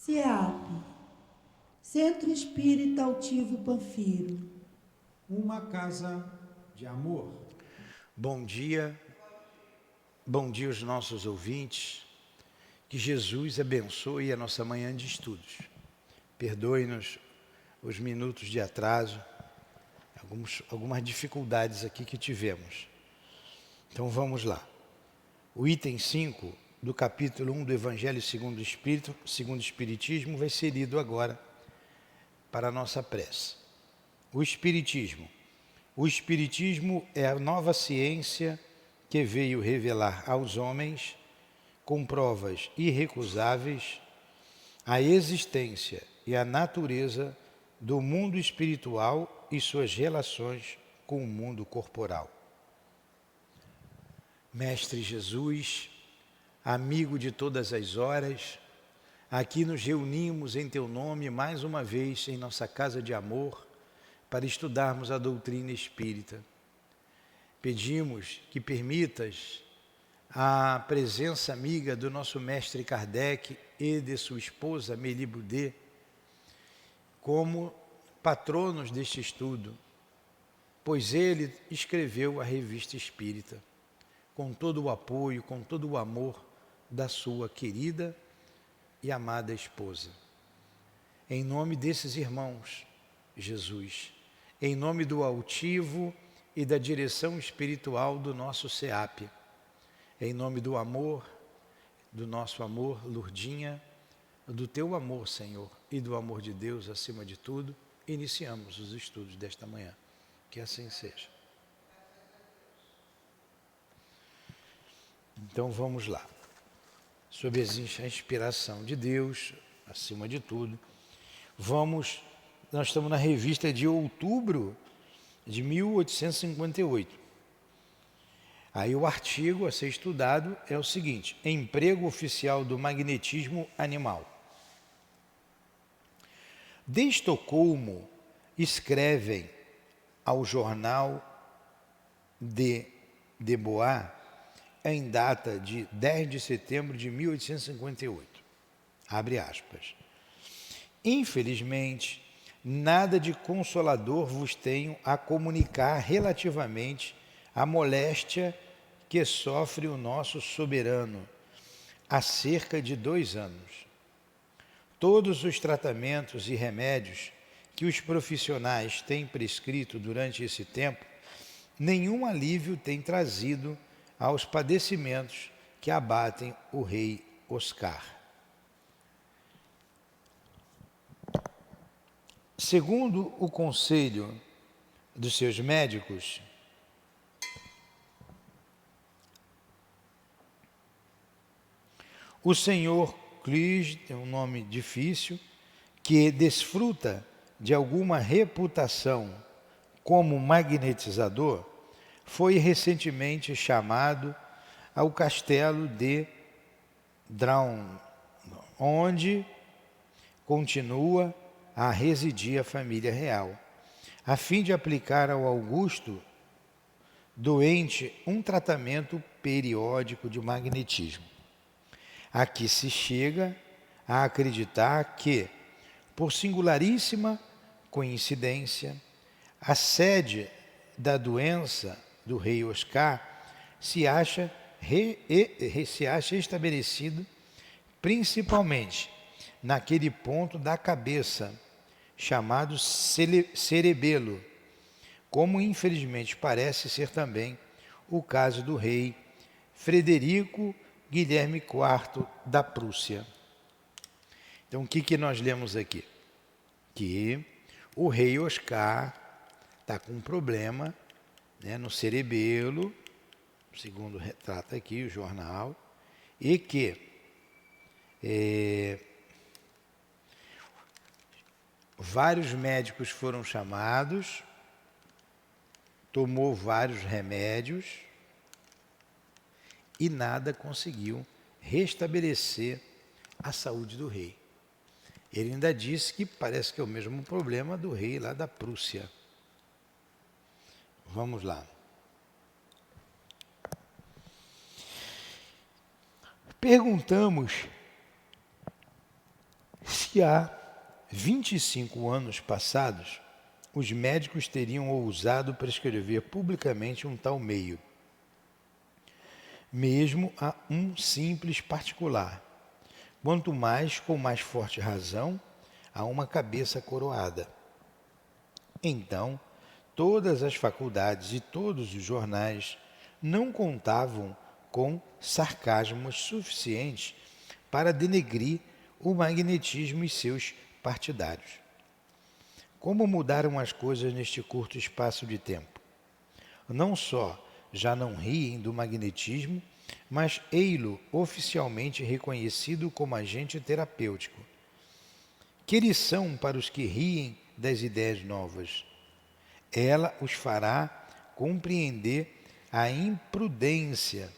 CEAP, Centro Espírita Altivo Panfiro. Uma casa de amor. Bom dia aos nossos ouvintes. Que Jesus abençoe a nossa manhã de estudos. Perdoe-nos os minutos de atraso, algumas dificuldades aqui que tivemos. Então vamos lá. O item 5 do capítulo 1 do Evangelho segundo o Espiritismo vai ser lido agora para a nossa prece. O Espiritismo. O Espiritismo é a nova ciência que veio revelar aos homens, com provas irrecusáveis, a existência e a natureza do mundo espiritual e suas relações com o mundo corporal. Mestre Jesus, amigo de todas as horas, aqui nos reunimos em Teu nome mais uma vez em nossa casa de amor para estudarmos a doutrina espírita. Pedimos que permitas a presença amiga do nosso mestre Kardec e de sua esposa Amélie Boudet como patronos deste estudo, pois ele escreveu a Revista Espírita com todo o apoio, com todo o amor da sua querida e amada esposa. Em nome desses irmãos, Jesus, em nome do altivo e da direção espiritual do nosso CEAP, em nome do amor, do nosso amor, Lourdinha, do teu amor, Senhor, e do amor de Deus acima de tudo, iniciamos os estudos desta manhã. Que assim seja. Então vamos lá. Sob a inspiração de Deus, acima de tudo, nós estamos na revista de outubro de 1858. Aí o artigo a ser estudado é o seguinte: emprego oficial do magnetismo animal. De Estocolmo, escrevem ao jornal de Bois, em data de 10 de setembro de 1858. Abre aspas. Infelizmente, nada de consolador vos tenho a comunicar relativamente à moléstia que sofre o nosso soberano há cerca de 2 anos. Todos os tratamentos e remédios que os profissionais têm prescrito durante esse tempo, nenhum alívio tem trazido aos padecimentos que abatem o rei Oscar. Segundo o conselho dos seus médicos, o senhor Clige, tem um nome difícil, que desfruta de alguma reputação como magnetizador, foi recentemente chamado ao castelo de Draun, onde continua a residir a família real, a fim de aplicar ao augusto doente um tratamento periódico de magnetismo. Aqui se chega a acreditar que, por singularíssima coincidência, a sede da doença do rei Oscar se acha estabelecido principalmente naquele ponto da cabeça chamado cerebelo, como infelizmente parece ser também o caso do rei Frederico Guilherme IV da Prússia. Então o que nós lemos aqui? Que o rei Oscar está com um problema, né, no cerebelo, segundo retrata aqui o jornal, e que vários médicos foram chamados, tomou vários remédios e nada conseguiu restabelecer a saúde do rei. Ele ainda disse que parece que é o mesmo problema do rei lá da Prússia. Vamos lá. Perguntamos Se há 25 anos passados, os médicos teriam ousado prescrever publicamente um tal meio, mesmo a um simples particular, quanto mais, com mais forte razão, a uma cabeça coroada. Então, todas as faculdades e todos os jornais não contavam com sarcasmos suficientes para denegrir o magnetismo e seus partidários. Como mudaram as coisas neste curto espaço de tempo? Não só já não riem do magnetismo, mas ei-lo oficialmente reconhecido como agente terapêutico. Que lição para os que riem das ideias novas! Ela os fará compreender a imprudência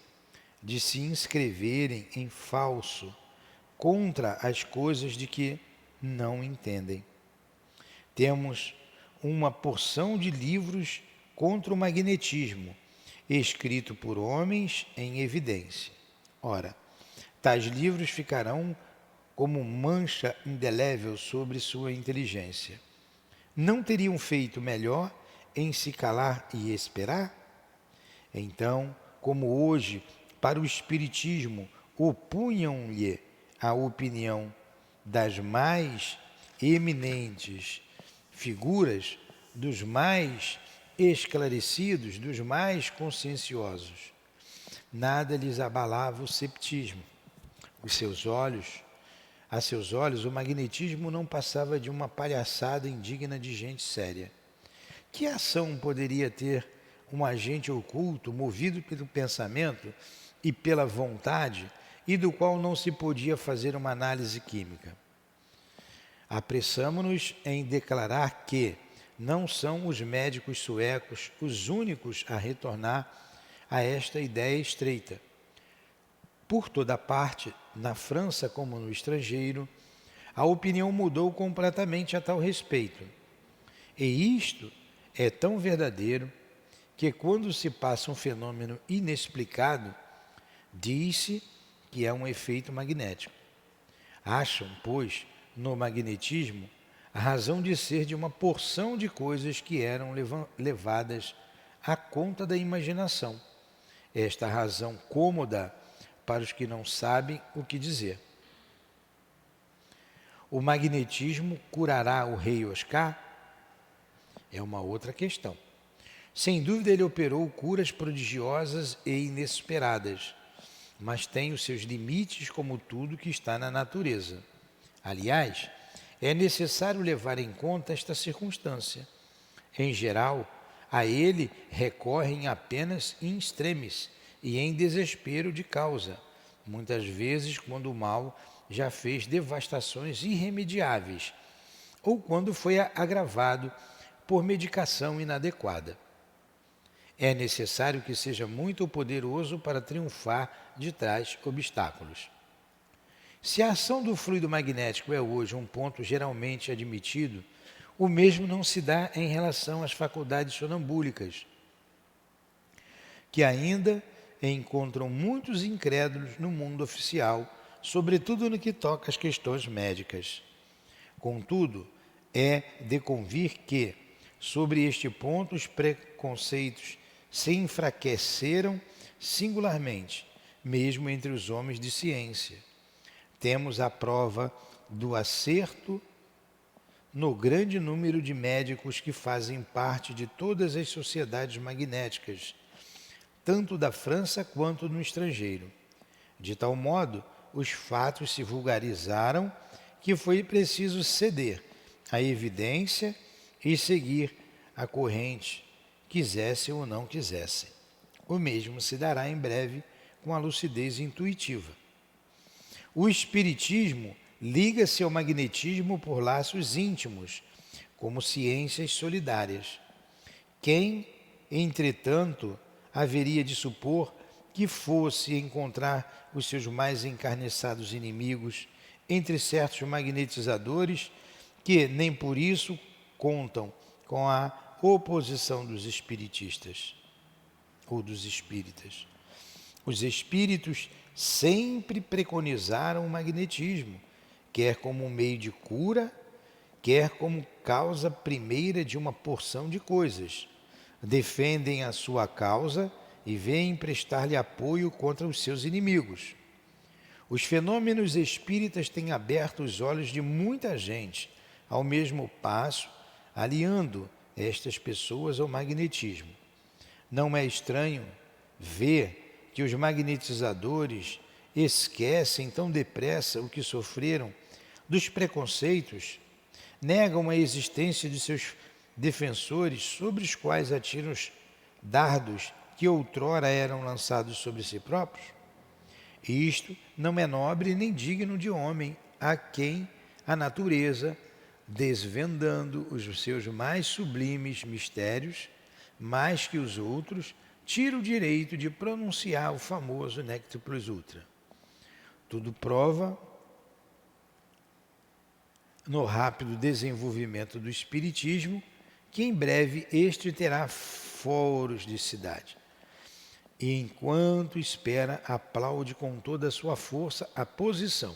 de se inscreverem em falso contra as coisas de que não entendem. Temos uma porção de livros contra o magnetismo, escrito por homens em evidência. Ora, tais livros ficarão como mancha indelével sobre sua inteligência. Não teriam feito melhor em se calar e esperar? Então, como hoje, para o Espiritismo, opunham-lhe a opinião das mais eminentes figuras, dos mais esclarecidos, dos mais conscienciosos. Nada lhes abalava o ceptismo. A seus olhos, o magnetismo não passava de uma palhaçada indigna de gente séria. Que ação poderia ter um agente oculto, movido pelo pensamento e pela vontade, e do qual não se podia fazer uma análise química? Apressamo-nos em declarar que não são os médicos suecos os únicos a retornar a esta ideia estreita. Por toda parte, na França como no estrangeiro, a opinião mudou completamente a tal respeito. E isto é tão verdadeiro que, quando se passa um fenômeno inexplicado, diz-se que é um efeito magnético. Acham, pois, no magnetismo a razão de ser de uma porção de coisas que eram levadas à conta da imaginação. Esta razão cômoda para os que não sabem o que dizer. O magnetismo curará o rei Oscar? É uma outra questão. Sem dúvida ele operou curas prodigiosas e inesperadas, mas tem os seus limites como tudo que está na natureza. Aliás, é necessário levar em conta esta circunstância. Em geral, a ele recorrem apenas in extremis e em desespero de causa, muitas vezes quando o mal já fez devastações irremediáveis ou quando foi agravado por medicação inadequada. É necessário que seja muito poderoso para triunfar de tais obstáculos. Se a ação do fluido magnético é hoje um ponto geralmente admitido, o mesmo não se dá em relação às faculdades sonambúlicas, que ainda encontram muitos incrédulos no mundo oficial, sobretudo no que toca às questões médicas. Contudo, é de convir que, sobre este ponto, os preconceitos se enfraqueceram singularmente, mesmo entre os homens de ciência. Temos a prova do acerto no grande número de médicos que fazem parte de todas as sociedades magnéticas, tanto da França quanto no estrangeiro. De tal modo, os fatos se vulgarizaram que foi preciso ceder à evidência e seguir a corrente, quisesse ou não quisesse. O mesmo se dará em breve com a lucidez intuitiva. O espiritismo liga-se ao magnetismo por laços íntimos, como ciências solidárias. Quem, entretanto, haveria de supor que fosse encontrar os seus mais encarniçados inimigos entre certos magnetizadores que nem por isso contam com a oposição dos espiritistas ou dos espíritas? Os espíritos sempre preconizaram o magnetismo, quer como um meio de cura, quer como causa primeira de uma porção de coisas. Defendem a sua causa e vêm prestar-lhe apoio contra os seus inimigos. Os fenômenos espíritas têm aberto os olhos de muita gente, ao mesmo passo, aliando estas pessoas ao magnetismo. Não é estranho ver que os magnetizadores esquecem tão depressa o que sofreram dos preconceitos, negam a existência de seus defensores sobre os quais atiram os dardos que outrora eram lançados sobre si próprios. Isto não é nobre nem digno de homem, a quem a natureza, desvendando os seus mais sublimes mistérios, mais que os outros, tira o direito de pronunciar o famoso Nectar Plus Ultra. Tudo prova no rápido desenvolvimento do Espiritismo, que em breve este terá foros de cidade. E enquanto espera, aplaude com toda a sua força a posição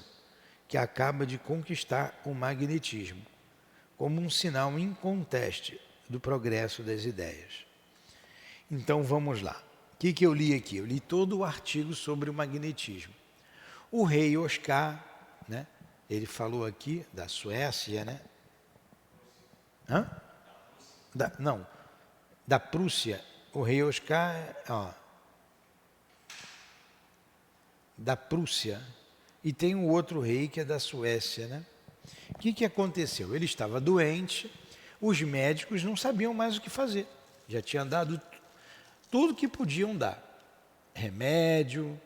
que acaba de conquistar o magnetismo, como um sinal inconteste do progresso das ideias. Então vamos lá. O que eu li aqui? Eu li todo o artigo sobre o magnetismo. O rei Oscar, né? Ele falou aqui da Suécia, né? Da Prússia. O rei Oscar, da Prússia. E tem um outro rei que é da Suécia, né? O que aconteceu? Ele estava doente, os médicos não sabiam mais o que fazer. Já tinham dado tudo que podiam dar. Remédio,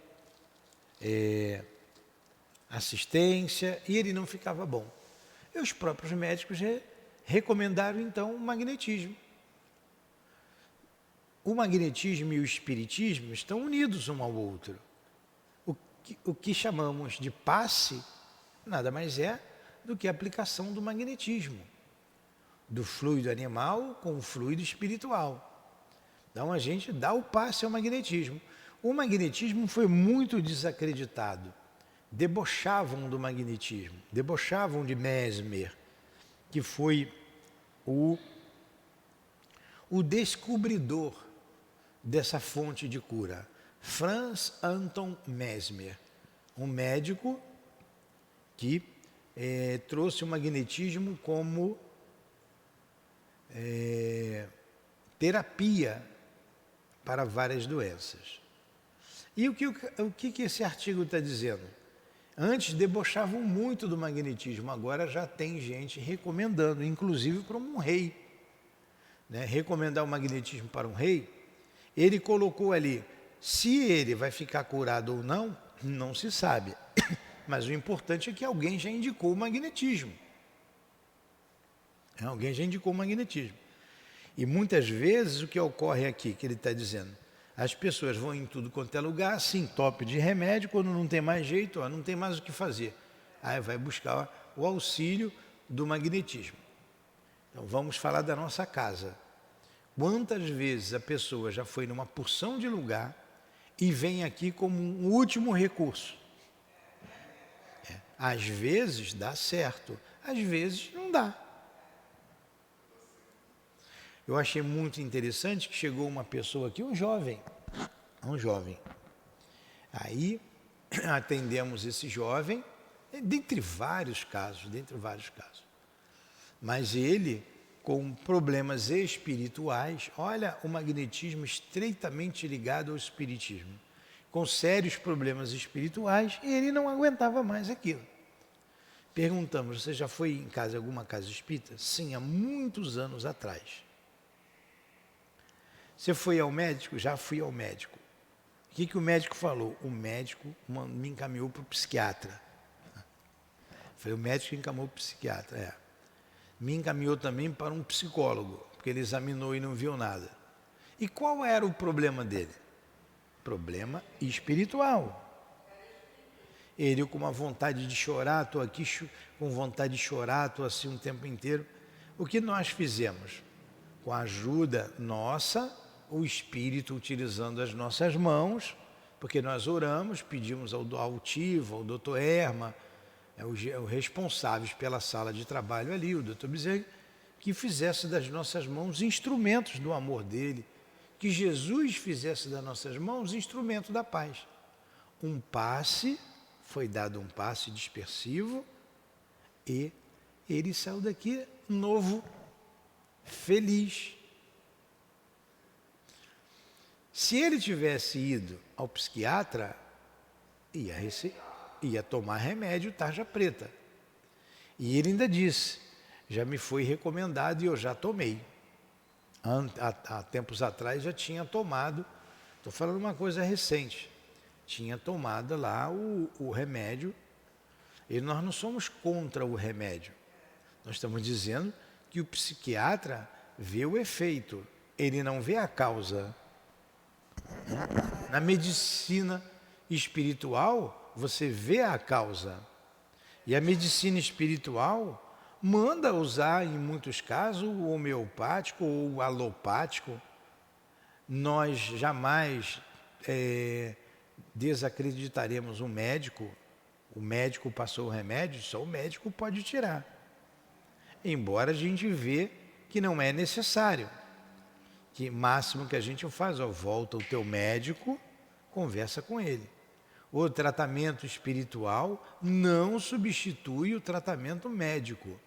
assistência, e ele não ficava bom. E os próprios médicos recomendaram então o magnetismo. O magnetismo e o espiritismo estão unidos um ao outro. O que chamamos de passe nada mais é do que a aplicação do magnetismo, do fluido animal com o fluido espiritual. Então a gente dá o passe ao magnetismo. O magnetismo foi muito desacreditado. Debochavam do magnetismo, debochavam de Mesmer, que foi o descobridor dessa fonte de cura. Franz Anton Mesmer, um médico que trouxe o magnetismo como terapia para várias doenças. E o que esse artigo está dizendo? Antes debochavam muito do magnetismo, agora já tem gente recomendando, inclusive para um rei. Né? Recomendar o magnetismo para um rei, ele colocou ali, se ele vai ficar curado ou não, não se sabe. Mas o importante é que alguém já indicou o magnetismo. Alguém já indicou o magnetismo. E muitas vezes o que ocorre aqui, que ele está dizendo, as pessoas vão em tudo quanto é lugar, se entope de remédio, quando não tem mais jeito, não tem mais o que fazer. Aí vai buscar o auxílio do magnetismo. Então vamos falar da nossa casa. Quantas vezes a pessoa já foi numa porção de lugar e vem aqui como um último recurso? Às vezes dá certo, às vezes não dá. Eu achei muito interessante que chegou uma pessoa aqui, um jovem. Aí atendemos esse jovem, dentre vários casos. Mas ele, com problemas espirituais, olha o magnetismo estreitamente ligado ao espiritismo, com sérios problemas espirituais, e ele não aguentava mais aquilo. Perguntamos, você já foi em alguma casa espírita? Sim, há muitos anos atrás. Você foi ao médico? Já fui ao médico. O que o médico falou? O médico me encaminhou para o psiquiatra. Foi o médico que encaminhou para o psiquiatra. Me encaminhou também para um psicólogo, porque ele examinou e não viu nada. E qual era o problema dele? Problema espiritual. Ele com uma vontade de chorar, estou aqui com vontade de chorar, estou assim um tempo inteiro. O que nós fizemos? Com a ajuda nossa, o Espírito utilizando as nossas mãos, porque nós oramos, pedimos ao Altivo, ao Dr. Erma, os responsáveis pela sala de trabalho ali, o Dr. Bezerra, que fizesse das nossas mãos instrumentos do amor dele, que Jesus fizesse das nossas mãos instrumento da paz. Foi dado um passe dispersivo e ele saiu daqui novo, feliz. Se ele tivesse ido ao psiquiatra, ia tomar remédio tarja preta. E ele ainda disse, já me foi recomendado e eu já tomei. Há tempos atrás já tinha tomado, estou falando uma coisa recente, tinha tomado lá o remédio, e nós não somos contra o remédio. Nós estamos dizendo que o psiquiatra vê o efeito, ele não vê a causa. Na medicina espiritual, você vê a causa. E a medicina espiritual manda usar, em muitos casos, o homeopático ou o alopático. Nós jamais desacreditaremos um médico. O médico passou o remédio, só o médico pode tirar. Embora a gente vê que não é necessário. Que máximo que a gente faz, volta o teu médico, conversa com ele. O tratamento espiritual não substitui o tratamento médico.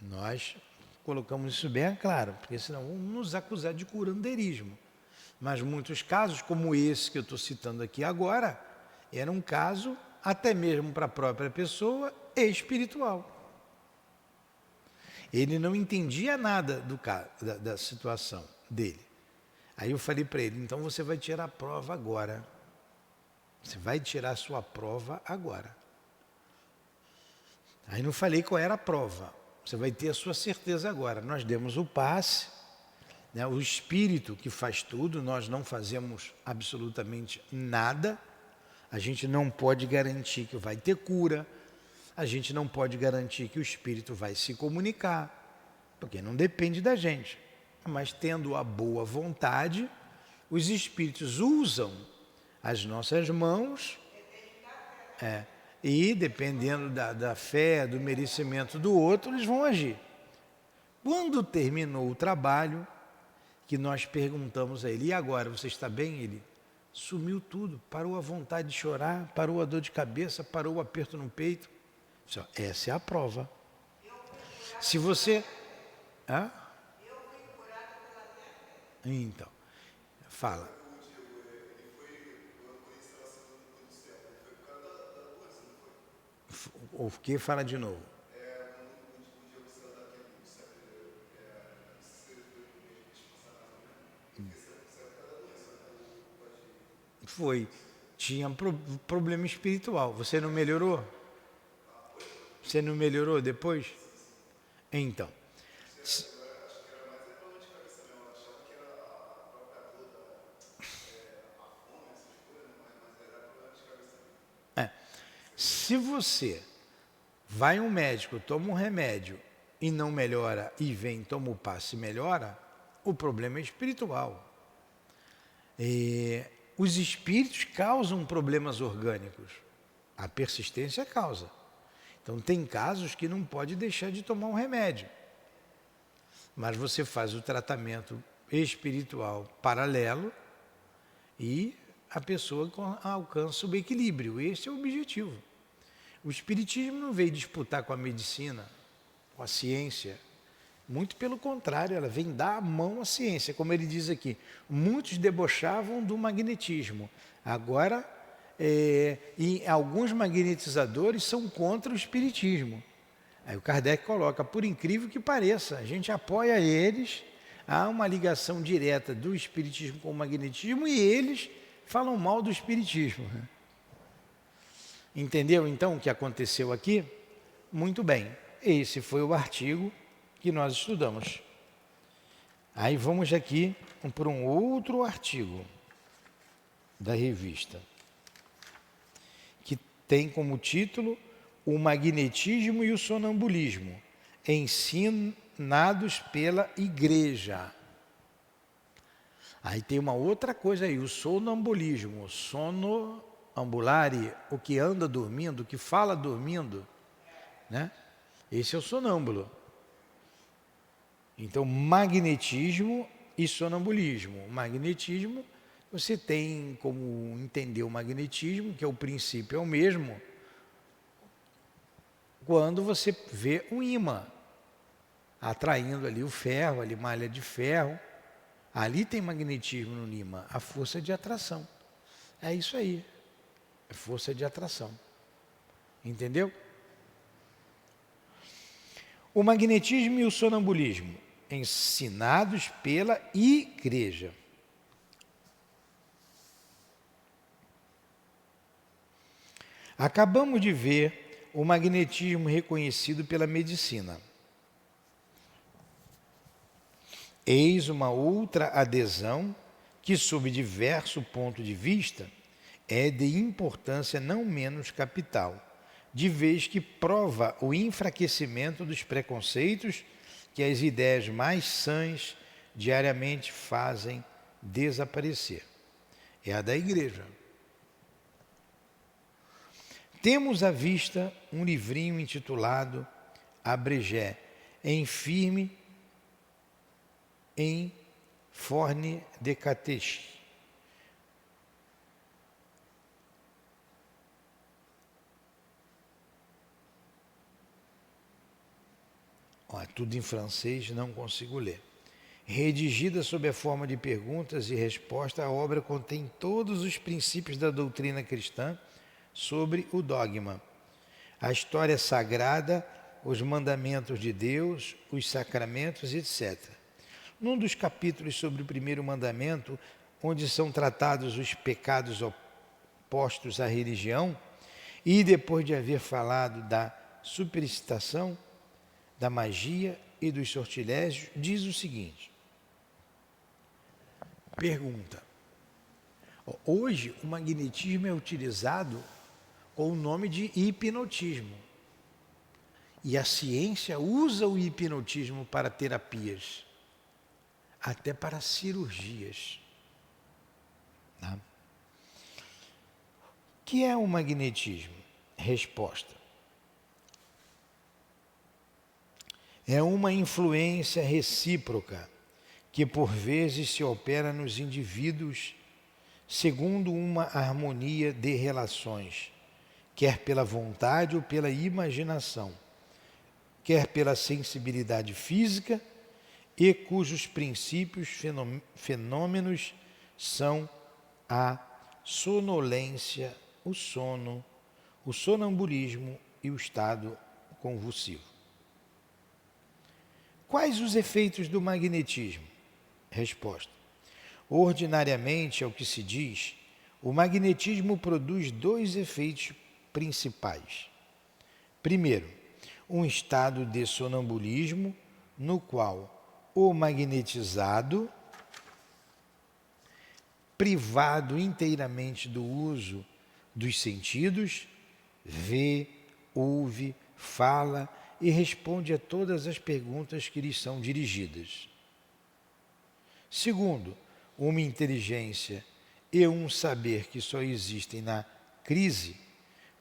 Nós colocamos isso bem claro, porque senão vão nos acusar de curandeirismo. Mas muitos casos, como esse que eu estou citando aqui agora, era um caso, até mesmo para a própria pessoa, espiritual. Ele não entendia nada da situação dele. Aí eu falei para ele, então você vai tirar a prova agora. Você vai tirar a sua prova agora. Aí não falei qual era a prova. Você vai ter a sua certeza agora. Nós demos o passe, né? O espírito que faz tudo, nós não fazemos absolutamente nada. A gente não pode garantir que vai ter cura. A gente não pode garantir que o espírito vai se comunicar, porque não depende da gente. Mas tendo a boa vontade, os espíritos usam as nossas mãos, e dependendo da fé, do merecimento do outro, eles vão agir. Quando terminou o trabalho, que nós perguntamos a ele, e agora, você está bem? Ele sumiu tudo, parou a vontade de chorar, parou a dor de cabeça, parou o aperto no peito. Essa é a prova. Se você... Então, fala. O que? Fala de novo. Foi. Tinha problema espiritual. Você não melhorou? Você não melhorou depois? Então. Se você vai um médico, toma um remédio e não melhora, e vem, toma o passe e melhora, o problema é espiritual. Os espíritos causam problemas orgânicos. A persistência causa. Então tem casos que não pode deixar de tomar um remédio. Mas você faz o tratamento espiritual paralelo e a pessoa alcança o equilíbrio. Esse é o objetivo. O espiritismo não veio disputar com a medicina, com a ciência. Muito pelo contrário, ela vem dar a mão à ciência. Como ele diz aqui, muitos debochavam do magnetismo. Agora, e alguns magnetizadores são contra o espiritismo. Aí o Kardec coloca, por incrível que pareça, a gente apoia eles, há uma ligação direta do espiritismo com o magnetismo e eles falam mal do espiritismo. Entendeu então o que aconteceu aqui? Muito bem, esse foi o artigo que nós estudamos. Aí vamos aqui para um outro artigo da revista, que tem como título O Magnetismo e o Sonambulismo, ensinados pela Igreja. Aí tem uma outra coisa aí, o sonambulismo, ambulare, o que anda dormindo, o que fala dormindo, né? Esse é o sonâmbulo. Então, magnetismo e sonambulismo. O magnetismo, você tem como entender o magnetismo, que é o princípio é o mesmo, quando você vê um ímã atraindo ali o ferro, ali malha de ferro, ali tem magnetismo no ímã, a força de atração. É isso aí, é força de atração. Entendeu? O magnetismo e o sonambulismo, ensinados pela Igreja. Acabamos de ver o magnetismo reconhecido pela medicina. Eis uma outra adesão que, sob diverso ponto de vista, é de importância não menos capital, de vez que prova o enfraquecimento dos preconceitos que as ideias mais sãs diariamente fazem desaparecer. É a da Igreja. Temos à vista um livrinho intitulado Abrégé, em firme em forne de cateche. Tudo em francês, não consigo ler. Redigida sob a forma de perguntas e respostas, a obra contém todos os princípios da doutrina cristã sobre o dogma, a história sagrada, os mandamentos de Deus, os sacramentos, etc. Num dos capítulos sobre o primeiro mandamento, onde são tratados os pecados opostos à religião, e depois de haver falado da superstição, da magia e dos sortilégios, diz o seguinte. Pergunta. Hoje o magnetismo é utilizado com o nome de hipnotismo. E a ciência usa o hipnotismo para terapias, até para cirurgias. Tá? O que é o magnetismo? Resposta. É uma influência recíproca que por vezes se opera nos indivíduos segundo uma harmonia de relações, quer pela vontade ou pela imaginação, quer pela sensibilidade física, e cujos princípios fenômenos são a sonolência, o sono, o sonambulismo e o estado convulsivo. Quais os efeitos do magnetismo? Resposta. Ordinariamente, ao que se diz, o magnetismo produz dois efeitos principais. Primeiro, um estado de sonambulismo, no qual o magnetizado, privado inteiramente do uso dos sentidos, vê, ouve, fala e responde a todas as perguntas que lhes são dirigidas. Segundo, uma inteligência e um saber que só existem na crise,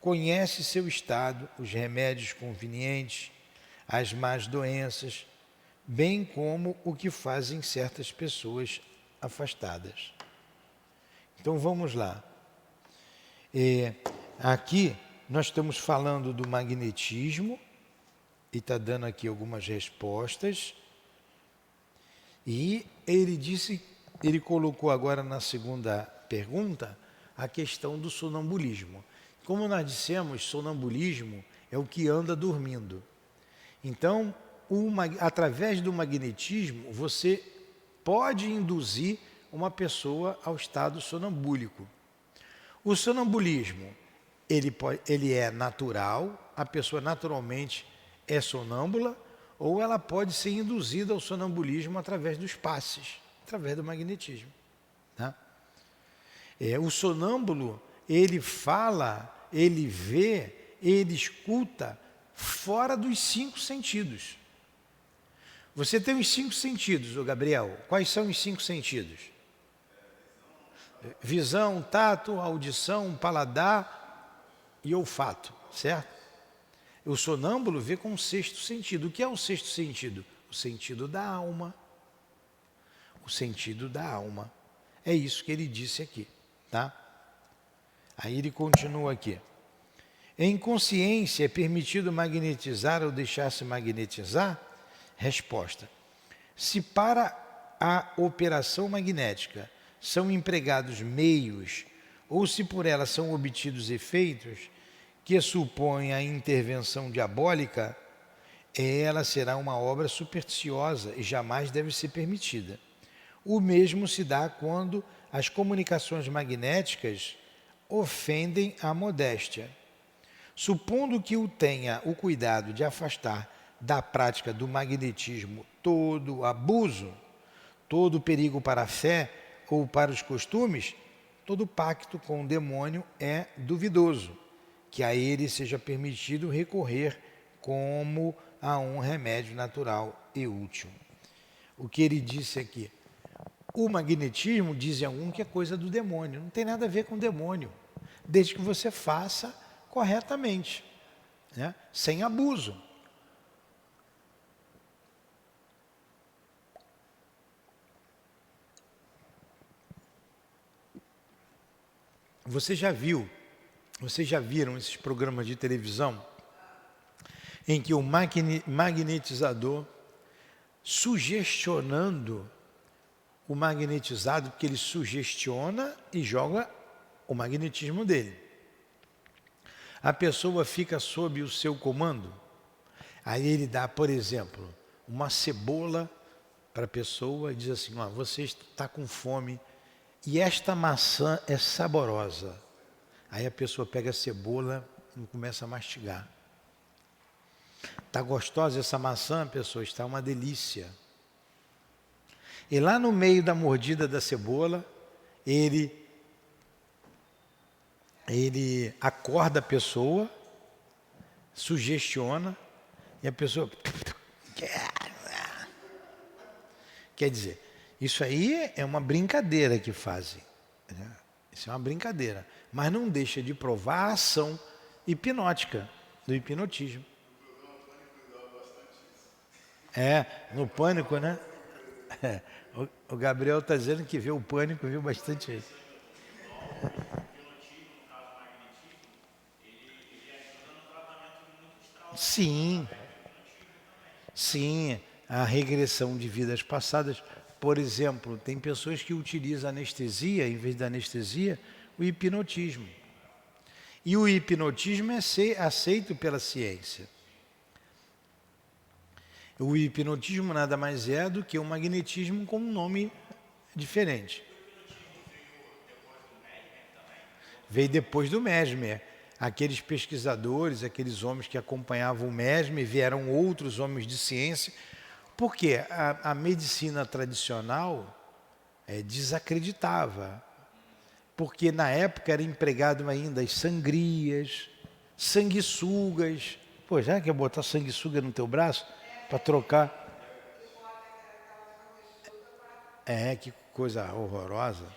conhece seu estado, os remédios convenientes, as más doenças, bem como o que fazem certas pessoas afastadas. Então vamos lá. Aqui nós estamos falando do magnetismo, e está dando aqui algumas respostas. E ele colocou agora na segunda pergunta a questão do sonambulismo. Como nós dissemos, sonambulismo é o que anda dormindo. Então, através do magnetismo, você pode induzir uma pessoa ao estado sonambúlico. O sonambulismo, ele é natural, a pessoa naturalmente é sonâmbula, ou ela pode ser induzida ao sonambulismo através dos passes, através do magnetismo. Tá? O sonâmbulo, ele fala, ele vê, ele escuta fora dos 5 sentidos. Você tem os 5 sentidos, ô Gabriel. Quais são os 5 sentidos? visão, tato, audição, paladar e olfato, certo? O sonâmbulo vê com o sexto sentido. O que é o sexto sentido? O sentido da alma. O sentido da alma. É isso que ele disse aqui, tá? Aí ele continua aqui. Em consciência é permitido magnetizar ou deixar-se magnetizar? Resposta. Se para a operação magnética são empregados meios, ou se por ela são obtidos efeitos que supõem a intervenção diabólica, ela será uma obra supersticiosa e jamais deve ser permitida. O mesmo se dá quando as comunicações magnéticas ofendem a modéstia. Supondo que o tenha o cuidado de afastar da prática do magnetismo todo abuso, todo perigo para a fé ou para os costumes, todo pacto com o demônio é duvidoso, que a ele seja permitido recorrer como a um remédio natural e útil. O que ele disse aqui? O magnetismo, dizem alguns, que é coisa do demônio. Não tem nada a ver com o demônio, desde que você faça corretamente, né? Sem abuso. Vocês já viram esses programas de televisão em que o magnetizador sugestionando o magnetizado, porque ele sugestiona e joga o magnetismo dele. A pessoa fica sob o seu comando. Aí ele dá, por exemplo, uma cebola para a pessoa e diz assim, ó, você está com fome e esta maçã é saborosa. Aí a pessoa pega a cebola e começa a mastigar. Está gostosa essa maçã, pessoa? Está uma delícia. E lá no meio da mordida da cebola, ele acorda a pessoa, sugestiona, e a pessoa... Quer dizer, isso aí é uma brincadeira que fazem, né? Isso é uma brincadeira, mas não deixa de provar a ação hipnótica do hipnotismo. No Pânico, né? O Gabriel está dizendo que viu o Pânico, viu bastante isso. Sim, sim, a regressão de vidas passadas. Por exemplo, tem pessoas que utilizam anestesia, em vez da anestesia, o hipnotismo. E o hipnotismo é aceito pela ciência. O hipnotismo nada mais é do que o magnetismo com um nome diferente. Veio depois do Mesmer. Aqueles pesquisadores, aqueles homens que acompanhavam o Mesmer, vieram outros homens de ciência, porque a medicina tradicional desacreditava. Porque na época era empregado ainda as sangrias, sanguessugas. Pô, já quer botar sanguessuga no teu braço para trocar? Que coisa horrorosa.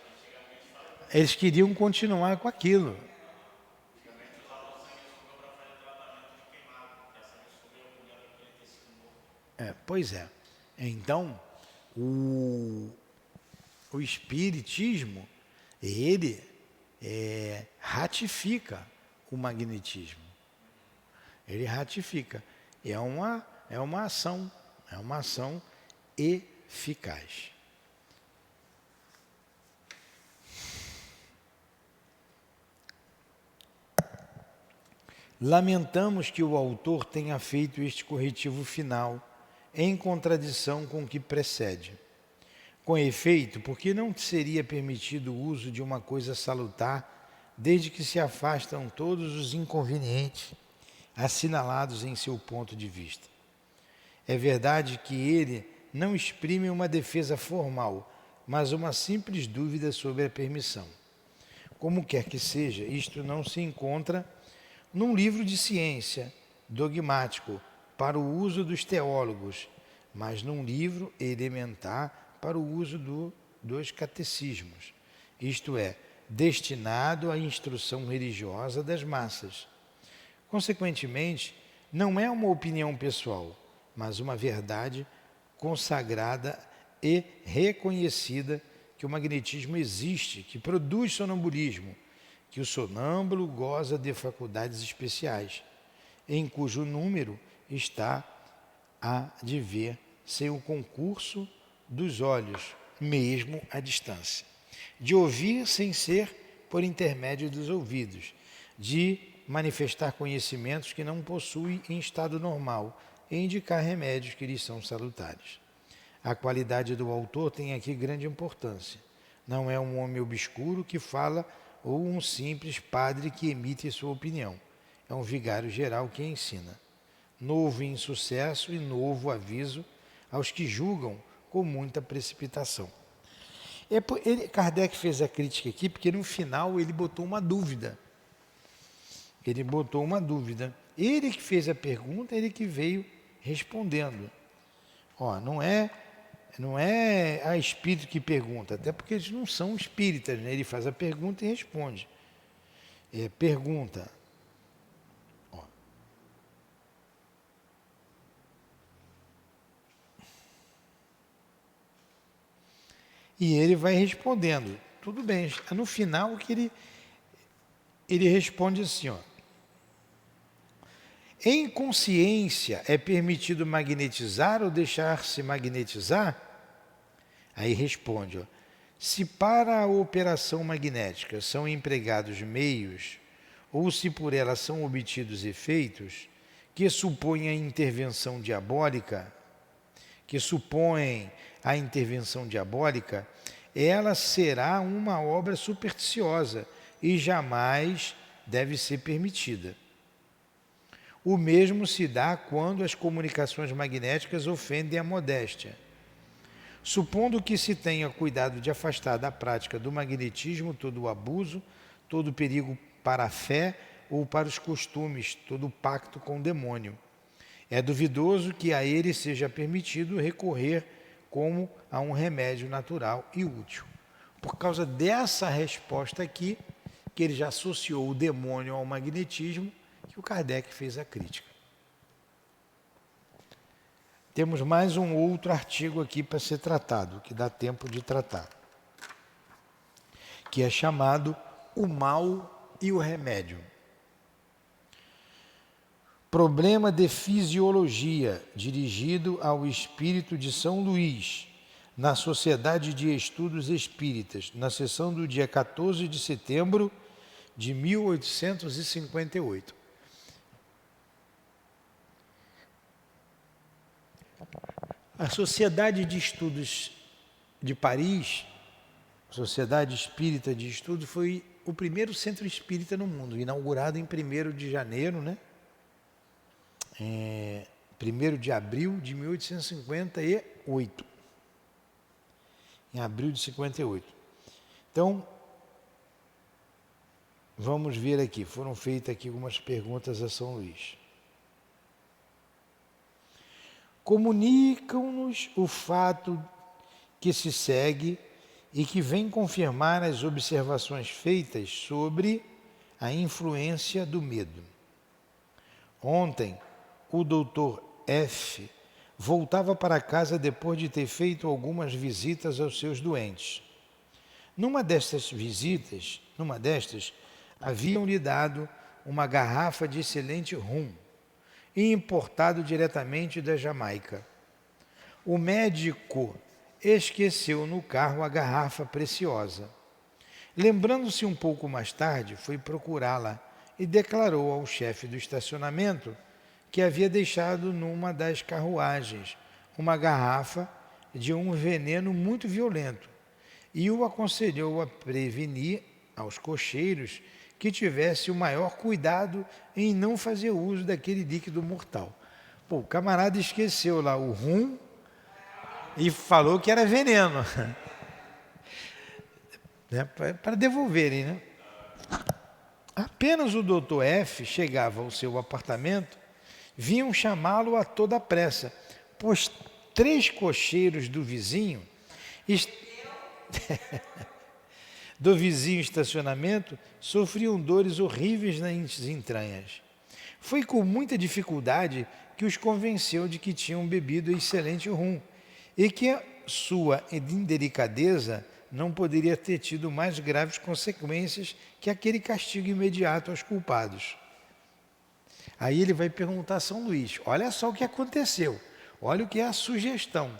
Eles queriam continuar com aquilo. Pois é. Então, o espiritismo, ele ratifica o magnetismo. Ele ratifica. É uma ação eficaz. Lamentamos que o autor tenha feito este corretivo final em contradição com o que precede. Com efeito, porque não seria permitido o uso de uma coisa salutar, desde que se afastam todos os inconvenientes assinalados em seu ponto de vista. É verdade que ele não exprime uma defesa formal, mas uma simples dúvida sobre a permissão. Como quer que seja, isto não se encontra num livro de ciência dogmático para o uso dos teólogos, mas num livro elementar para o uso dos catecismos. isto é, destinado à instrução religiosa das massas. Consequentemente, não é uma opinião pessoal, mas uma verdade consagrada e reconhecida que o magnetismo existe, que produz sonambulismo, que o sonâmbulo goza de faculdades especiais, em cujo número está a de ver sem o concurso dos olhos, mesmo à distância, de ouvir sem ser por intermédio dos ouvidos, de manifestar conhecimentos que não possui em estado normal e indicar remédios que lhes são salutares. A qualidade do autor tem aqui grande importância. Não é um homem obscuro que fala ou um simples padre que emite sua opinião. É um vigário geral que ensina. Novo insucesso e novo aviso aos que julgam com muita precipitação. Kardec fez a crítica aqui porque no final ele botou uma dúvida. Ele que fez a pergunta, ele que veio respondendo. Não é a espírito que pergunta, até porque eles não são espíritas, né? Ele faz a pergunta e responde. Pergunta. E ele vai respondendo. Tudo bem. No final que ele responde assim, em consciência é permitido magnetizar ou deixar-se magnetizar? Aí responde, se para a operação magnética são empregados meios, ou se por ela são obtidos efeitos, que supõem a intervenção diabólica, ela será uma obra supersticiosa e jamais deve ser permitida. O mesmo se dá quando as comunicações magnéticas ofendem a modéstia. Supondo que se tenha cuidado de afastar da prática do magnetismo todo o abuso, todo o perigo para a fé ou para os costumes, todo o pacto com o demônio. É duvidoso que a ele seja permitido recorrer como a um remédio natural e útil. Por causa dessa resposta aqui, que ele já associou o demônio ao magnetismo, que o Kardec fez a crítica. Temos mais um outro artigo aqui para ser tratado, que dá tempo de tratar, que é chamado O Mal e o Remédio. Problema de Fisiologia, dirigido ao espírito de São Luís, na Sociedade de Estudos Espíritas, na sessão do dia 14 de setembro de 1858. A Sociedade de Estudos de Paris, Sociedade Espírita de Estudos, foi o primeiro centro espírita no mundo, inaugurado em 1º de janeiro, 1º de abril de 1858. Em abril de 58. Então, vamos ver aqui, foram feitas aqui algumas perguntas a São Luís. Comunicam-nos o fato que se segue e que vem confirmar as observações feitas sobre a influência do medo. Ontem, o Dr. F. voltava para casa depois de ter feito algumas visitas aos seus doentes. Numa destas visitas, haviam-lhe dado uma garrafa de excelente rum, importado diretamente da Jamaica. O médico esqueceu no carro a garrafa preciosa. Lembrando-se um pouco mais tarde, foi procurá-la e declarou ao chefe do estacionamento que havia deixado numa das carruagens uma garrafa de um veneno muito violento e o aconselhou a prevenir aos cocheiros que tivesse o maior cuidado em não fazer uso daquele líquido mortal. O camarada esqueceu lá o rum e falou que era veneno. Para devolverem, né? Apenas o Dr. F. chegava ao seu apartamento, vinham chamá-lo a toda pressa, pois 3 cocheiros do vizinho do vizinho estacionamento sofriam dores horríveis nas entranhas. Foi com muita dificuldade que os convenceu de que tinham bebido excelente rum e que a sua indelicadeza não poderia ter tido mais graves consequências que aquele castigo imediato aos culpados. Aí ele vai perguntar a São Luís, olha só o que aconteceu, olha o que é a sugestão.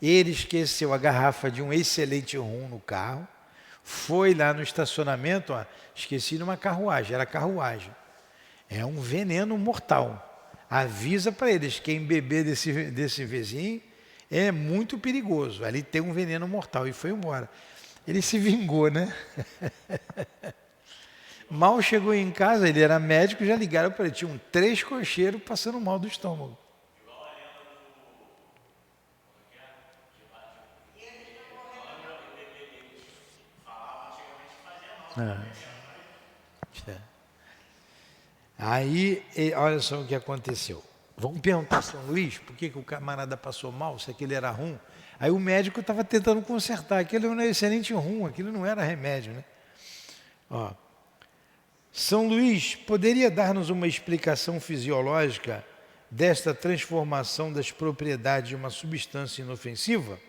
Ele esqueceu a garrafa de um excelente rum no carro, foi lá no estacionamento, esqueci numa carruagem, era carruagem. É um veneno mortal. Avisa para eles, quem beber desse vizinho é muito perigoso. Ali tem um veneno mortal. E foi embora. Ele se vingou, né? Mal chegou em casa, ele era médico, já ligaram para ele. Tinham 3 cocheiros passando mal do estômago. Aí, olha só o que aconteceu. Vamos perguntar a São Luís por que o camarada passou mal, se aquele era rum. Aí o médico estava tentando consertar. Aquilo não era excelente rum, aquilo não era remédio, né? Ó. São Luís poderia dar-nos uma explicação fisiológica desta transformação das propriedades de uma substância inofensiva?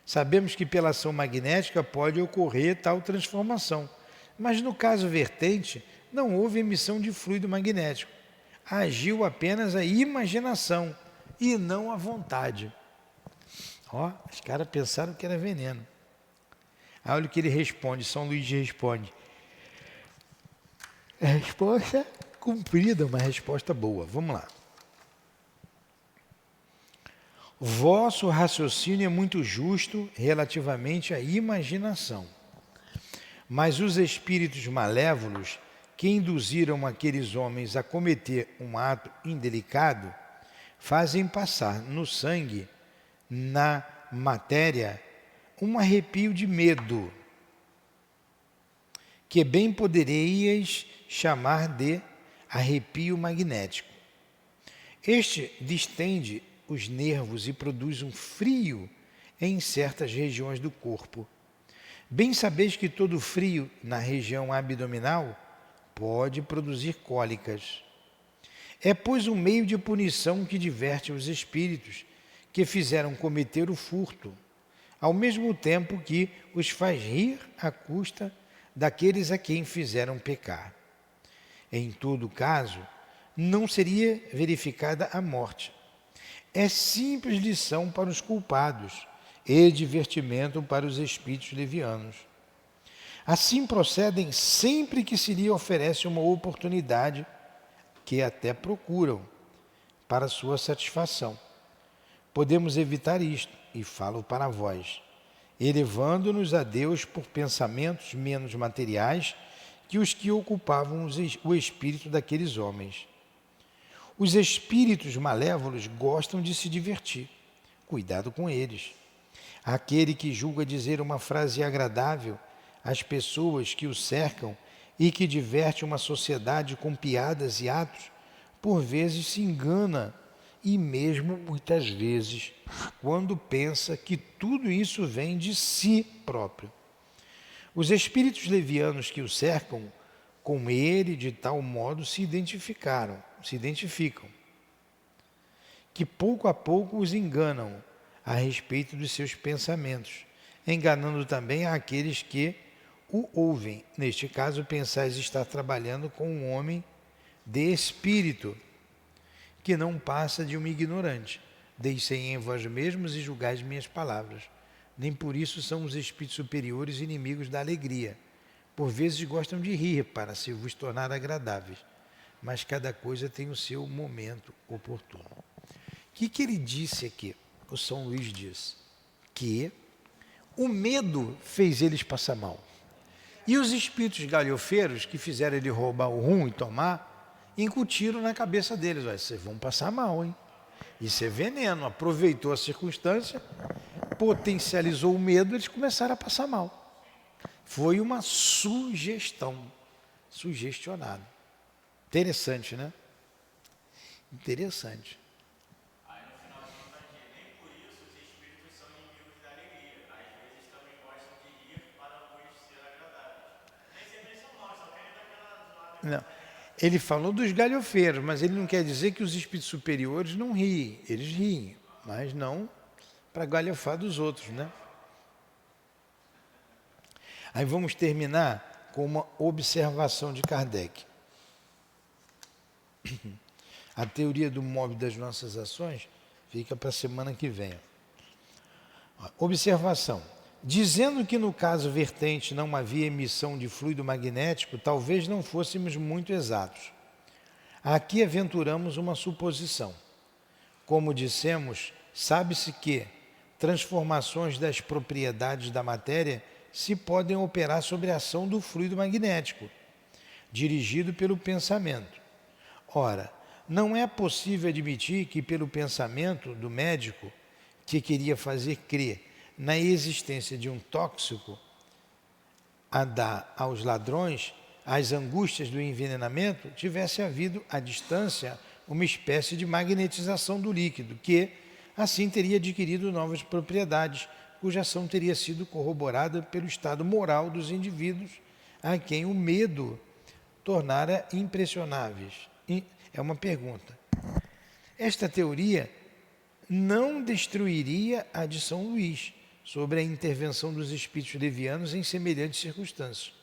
Sabemos que pela ação magnética pode ocorrer tal transformação, mas no caso vertente não houve emissão de fluido magnético. Agiu apenas a imaginação e não a vontade. Ó, os caras pensaram que era veneno. Aí olha o que ele responde, São Luís responde. A resposta cumprida, uma resposta boa. Vamos lá. Vosso raciocínio é muito justo relativamente à imaginação. Mas os espíritos malévolos que induziram aqueles homens a cometer um ato indelicado fazem passar no sangue, na matéria, um arrepio de medo, que bem poderíeis chamar de arrepio magnético. Este distende os nervos e produz um frio em certas regiões do corpo. Bem sabeis que todo frio na região abdominal pode produzir cólicas. É, pois, um meio de punição que diverte os espíritos que fizeram cometer o furto, ao mesmo tempo que os faz rir à custa daqueles a quem fizeram pecar. Em todo caso, não seria verificada a morte. É simples lição para os culpados e divertimento para os espíritos levianos. Assim procedem sempre que se lhe oferece uma oportunidade, que até procuram, para sua satisfação. Podemos evitar isto, e falo para vós, elevando-nos a Deus por pensamentos menos materiais que os que ocupavam o espírito daqueles homens. Os espíritos malévolos gostam de se divertir. Cuidado com eles. Aquele que julga dizer uma frase agradável às pessoas que o cercam e que diverte uma sociedade com piadas e atos, por vezes se engana, e mesmo muitas vezes, quando pensa que tudo isso vem de si próprio. Os espíritos levianos que o cercam com ele de tal modo se identificam, que pouco a pouco os enganam a respeito dos seus pensamentos, enganando também aqueles que o ouvem. Neste caso, pensais estar trabalhando com um homem de espírito, que não passa de um ignorante. Deixei em vós mesmos e julgais minhas palavras. Nem por isso são os espíritos superiores inimigos da alegria. Por vezes gostam de rir para se vos tornar agradáveis, mas cada coisa tem o seu momento oportuno. O que ele disse aqui? O São Luís diz que o medo fez eles passar mal. E os espíritos galhofeiros que fizeram ele roubar o rum e tomar, incutiram na cabeça deles, vocês vão passar mal, hein? Isso é veneno. Aproveitou a circunstância, potencializou o medo, eles começaram a passar mal. Foi uma sugestão, sugestionado. Interessante, né? Interessante. Aí no finalzinho vai dizer, nem por isso os espíritos são inimigos da alegria. Às vezes também gostam de rir para vos ser Não. Ele falou dos galhofeiros, mas ele não quer dizer que os espíritos superiores não riem. Eles riem, mas não para galhofar dos outros, né? Aí vamos terminar com uma observação de Kardec. A teoria do móvel das nossas ações fica para a semana que vem. Observação. Dizendo que no caso vertente não havia emissão de fluido magnético, talvez não fôssemos muito exatos. Aqui aventuramos uma suposição. Como dissemos, sabe-se que transformações das propriedades da matéria se podem operar sobre a ação do fluido magnético, dirigido pelo pensamento. Ora, não é possível admitir que pelo pensamento do médico, que queria fazer crer na existência de um tóxico a dar aos ladrões as angústias do envenenamento, tivesse havido à distância uma espécie de magnetização do líquido, que assim teria adquirido novas propriedades, cuja ação teria sido corroborada pelo estado moral dos indivíduos a quem o medo tornara impressionáveis. É uma pergunta. Esta teoria não destruiria a de São Luís sobre a intervenção dos espíritos levianos em semelhantes circunstâncias.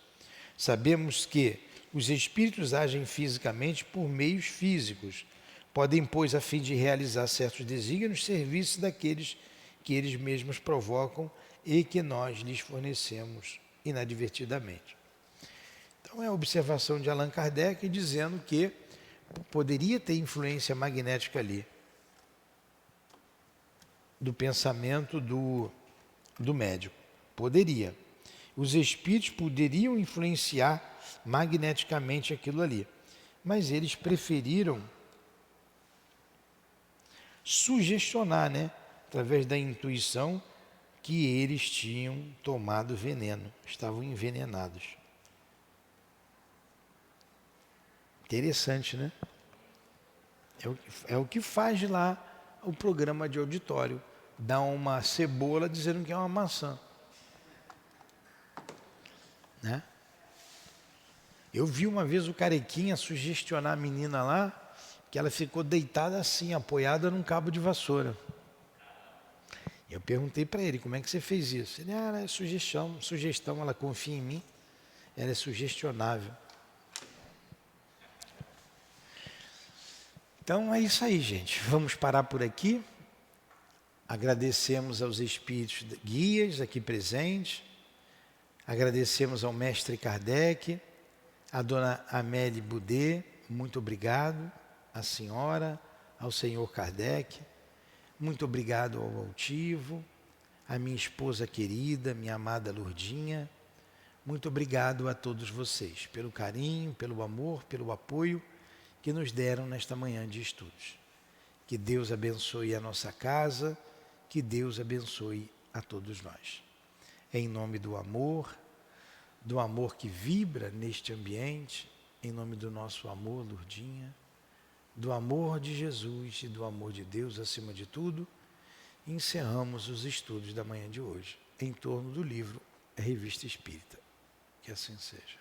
Sabemos que os espíritos agem fisicamente por meios físicos, podem, pois, a fim de realizar certos desígnios, serviços daqueles que eles mesmos provocam e que nós lhes fornecemos inadvertidamente. Então é a observação de Allan Kardec dizendo que poderia ter influência magnética ali, do pensamento do médico. Poderia. Os espíritos poderiam influenciar magneticamente aquilo ali, mas eles preferiram sugestionar, né, através da intuição, que eles tinham tomado veneno, estavam envenenados. Interessante, né? É o que faz lá o programa de auditório. Dá uma cebola dizendo que é uma maçã. Né? Eu vi uma vez o Carequinha sugestionar a menina lá, que ela ficou deitada assim, apoiada num cabo de vassoura. Eu perguntei para ele, como é que você fez isso? Ele, é sugestão, ela confia em mim, ela é sugestionável. Então é isso aí, gente. Vamos parar por aqui. Agradecemos aos espíritos guias aqui presentes. Agradecemos ao mestre Kardec, à dona Amélie Boudet, muito obrigado, à senhora, ao senhor Kardec, muito obrigado ao altivo, à minha esposa querida, minha amada Lourdinha, muito obrigado a todos vocês pelo carinho, pelo amor, pelo apoio que nos deram nesta manhã de estudos. Que Deus abençoe a nossa casa, que Deus abençoe a todos nós. Em nome do amor que vibra neste ambiente, em nome do nosso amor, Lourdinha, do amor de Jesus e do amor de Deus acima de tudo, encerramos os estudos da manhã de hoje, em torno do livro A Revista Espírita. Que assim seja.